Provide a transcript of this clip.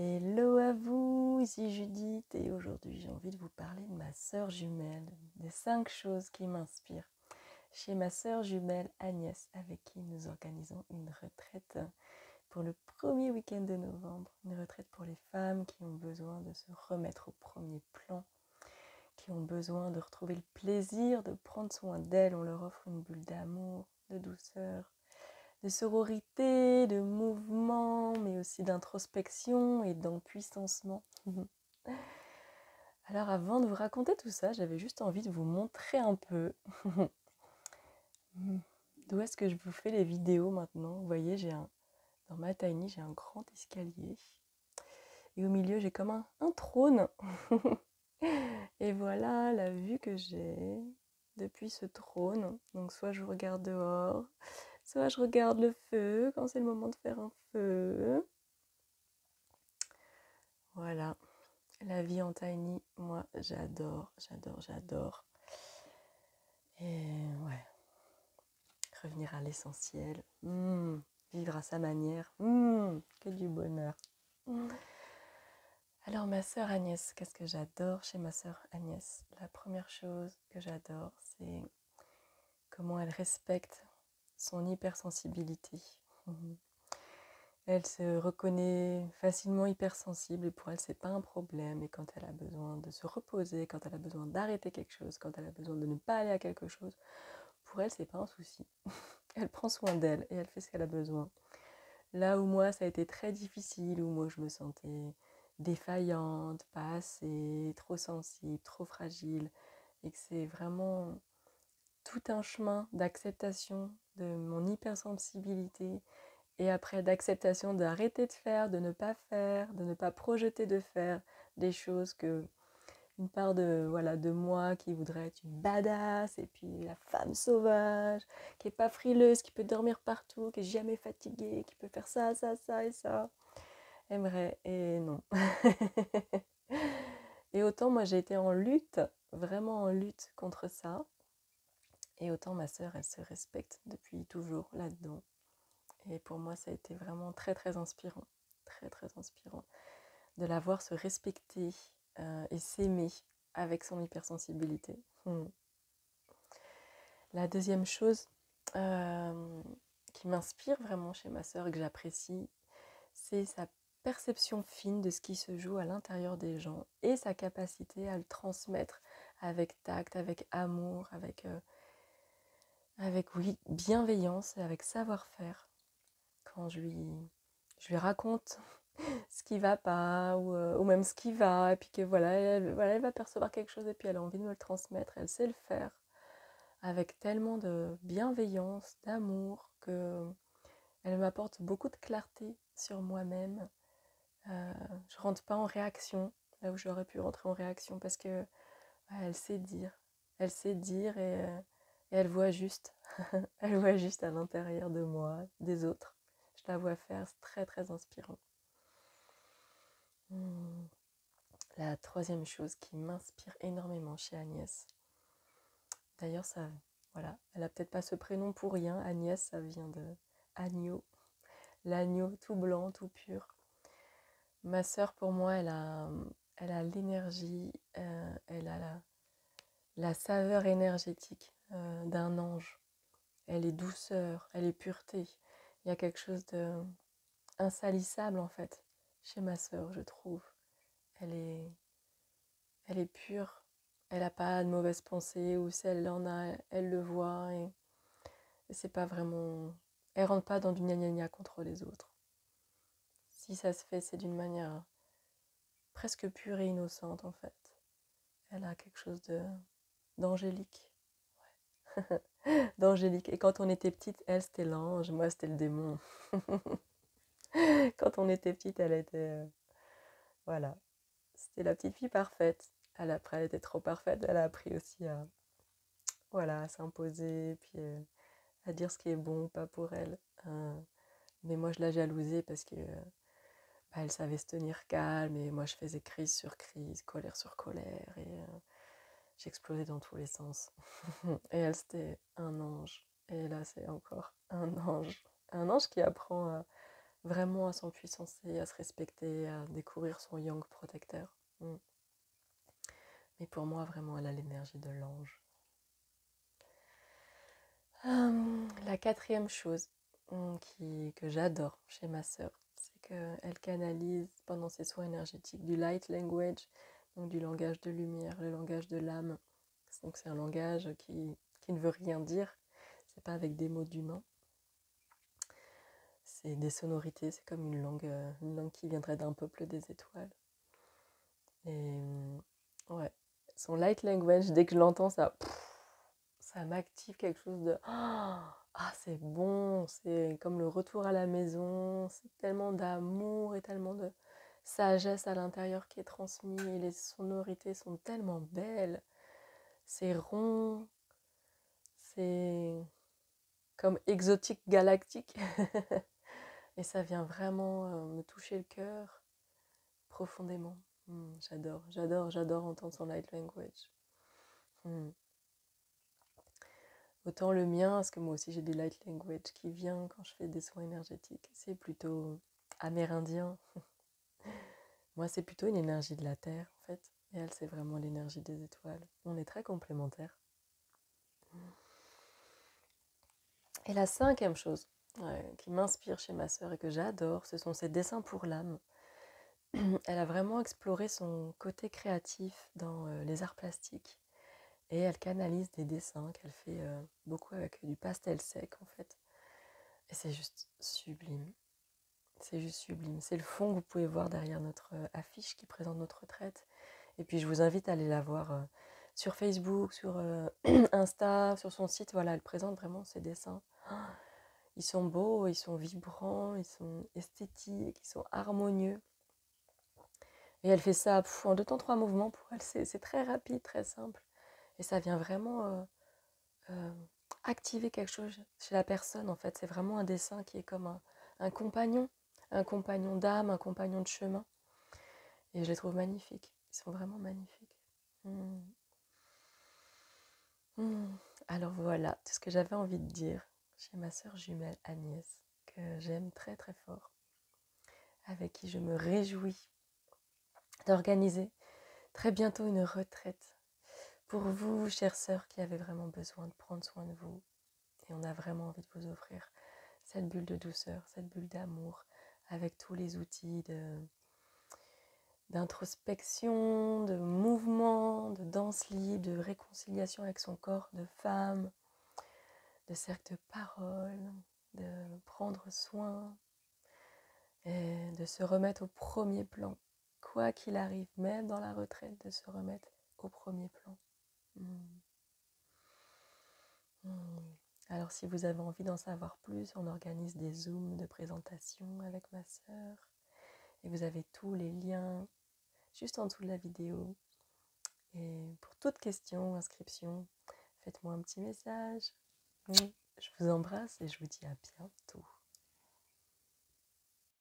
Hello à vous, ici Judith et aujourd'hui j'ai envie de vous parler de ma sœur jumelle, des 5 choses qui m'inspirent chez ma sœur jumelle Agnès avec qui nous organisons une retraite pour le premier week-end de novembre, une retraite pour les femmes qui ont besoin de se remettre au premier plan, qui ont besoin de retrouver le plaisir de prendre soin d'elles. On leur offre une bulle d'amour, de douceur, de sororité, de mouvement, mais aussi d'introspection et d'empuissancement. Alors avant de vous raconter tout ça, j'avais juste envie de vous montrer un peu d'où est-ce que je vous fais les vidéos maintenant. Vous voyez, dans ma tiny, j'ai un grand escalier et au milieu, j'ai comme un trône. Et voilà la vue que j'ai depuis ce trône. Donc soit je regarde dehors, soit je regarde le feu quand c'est le moment de faire un feu. Voilà, la vie en tiny, moi j'adore, j'adore, j'adore. Et ouais, revenir à l'essentiel, vivre à sa manière, que du bonheur. Alors ma sœur Agnès, qu'est-ce que j'adore chez ma sœur Agnès? La première chose que j'adore, c'est comment elle respecte son hypersensibilité. Elle se reconnaît facilement hypersensible et pour elle c'est pas un problème. Et quand elle a besoin de se reposer, quand elle a besoin d'arrêter quelque chose, quand elle a besoin de ne pas aller à quelque chose, pour elle c'est pas un souci. Elle prend soin d'elle et elle fait ce qu'elle a besoin. Là où moi ça a été très difficile, où moi je me sentais défaillante, pas assez, trop sensible, trop fragile, et que c'est vraiment tout un chemin d'acceptation de mon hypersensibilité et après d'acceptation d'arrêter de faire, de ne pas faire, de ne pas projeter de faire des choses que une part de moi qui voudrait être une badass et puis la femme sauvage qui est pas frileuse, qui peut dormir partout, qui est jamais fatiguée, qui peut faire ça, ça, ça et ça, aimerait et non. Et autant moi j'ai été en lutte, vraiment en lutte contre ça, et autant ma sœur elle se respecte depuis toujours là-dedans. Et pour moi, ça a été vraiment très, très inspirant. Très, très inspirant. De la voir se respecter et s'aimer avec son hypersensibilité. La deuxième chose qui m'inspire vraiment chez ma sœur et que j'apprécie, c'est sa perception fine de ce qui se joue à l'intérieur des gens et sa capacité à le transmettre avec tact, avec amour, avec oui, bienveillance et avec savoir-faire. Quand je lui raconte ce qui va pas ou même ce qui va et puis que voilà elle va percevoir quelque chose et puis elle a envie de me le transmettre, elle sait le faire avec tellement de bienveillance, d'amour que elle m'apporte beaucoup de clarté sur moi-même. Je rentre pas en réaction là où j'aurais pu rentrer en réaction parce que elle sait dire et elle voit juste elle voit juste à l'intérieur de moi, des autres. Je la vois faire, c'est très très inspirant. La troisième chose qui m'inspire énormément chez Agnès, d'ailleurs ça, voilà, elle a peut-être pas ce prénom pour rien, Agnès ça vient de agneau, l'agneau tout blanc, tout pur. Ma sœur pour moi elle a l'énergie, elle a la saveur énergétique d'un ange. Elle est douceur, elle est pureté. Il y a quelque chose de insalissable en fait chez ma sœur, je trouve. Elle est, elle est pure. Elle n'a pas de mauvaises pensées ou si elle en a, elle le voit et c'est pas vraiment. Elle rentre pas dans du gna gna gna contre les autres. Si ça se fait, c'est d'une manière presque pure et innocente en fait. Elle a quelque chose d'angélique. D'angélique. Et quand on était petite, elle c'était l'ange, moi c'était le démon. Quand on était petite, elle était. Voilà. C'était la petite fille parfaite. Après, elle était trop parfaite. Elle a appris aussi à s'imposer, puis à dire ce qui est bon ou pas pour elle. Mais moi, je la jalousais parce que elle savait se tenir calme et moi, je faisais crise sur crise, colère sur colère et j'explosais dans tous les sens. Et elle, c'était un ange. Et là, c'est encore un ange. Un ange qui apprend vraiment à s'empuissancer, à se respecter, à découvrir son yang protecteur. Mais pour moi, vraiment, elle a l'énergie de l'ange. La quatrième chose que j'adore chez ma sœur, c'est qu'elle canalise pendant ses soins énergétiques du light language, donc du langage de lumière, le langage de l'âme. Donc c'est un langage qui ne veut rien dire, c'est pas avec des mots d'humain. C'est des sonorités, c'est comme une langue qui viendrait d'un peuple des étoiles. Et ouais, son light language, dès que je l'entends, ça m'active quelque chose de ah, c'est bon, c'est comme le retour à la maison, c'est tellement d'amour et tellement de sagesse à l'intérieur qui est transmis, et les sonorités sont tellement belles, c'est rond, c'est comme exotique galactique, et ça vient vraiment me toucher le cœur profondément. J'adore entendre son light language. Autant le mien, parce que moi aussi j'ai du light language qui vient quand je fais des soins énergétiques, c'est plutôt amérindien. Moi c'est plutôt une énergie de la terre en fait, et elle c'est vraiment l'énergie des étoiles. On est très complémentaires. Et la cinquième chose qui m'inspire chez ma sœur et que j'adore, ce sont ses dessins pour l'âme. Elle a vraiment exploré son côté créatif dans les arts plastiques, et elle canalise des dessins qu'elle fait beaucoup avec du pastel sec en fait. Et c'est juste sublime. C'est juste sublime. C'est le fond que vous pouvez voir derrière notre affiche qui présente notre retraite. Et puis je vous invite à aller la voir sur Facebook, sur Insta, sur son site. Voilà, elle présente vraiment ses dessins. Ils sont beaux, ils sont vibrants, ils sont esthétiques, ils sont harmonieux. Et elle fait ça en 2 temps 3 mouvements. Pour elle, c'est très rapide, très simple. Et ça vient vraiment activer quelque chose chez la personne. En fait, c'est vraiment un dessin qui est comme un compagnon d'âme, un compagnon de chemin. Et je les trouve magnifiques. Ils sont vraiment magnifiques. Mmh. Mmh. Alors voilà, tout ce que j'avais envie de dire chez ma sœur jumelle Agnès, que j'aime très très fort, avec qui je me réjouis d'organiser très bientôt une retraite pour vous, chère sœur, qui avez vraiment besoin de prendre soin de vous. Et on a vraiment envie de vous offrir cette bulle de douceur, cette bulle d'amour, avec tous les outils d'introspection, de mouvement, de danse libre, de réconciliation avec son corps de femme, de cercle de parole, de prendre soin et de se remettre au premier plan. Quoi qu'il arrive, même dans la retraite, de se remettre au premier plan. Alors si vous avez envie d'en savoir plus, on organise des zooms de présentation avec ma sœur. Et vous avez tous les liens juste en dessous de la vidéo. Et pour toute question, inscription, faites-moi un petit message. Je vous embrasse et je vous dis à bientôt.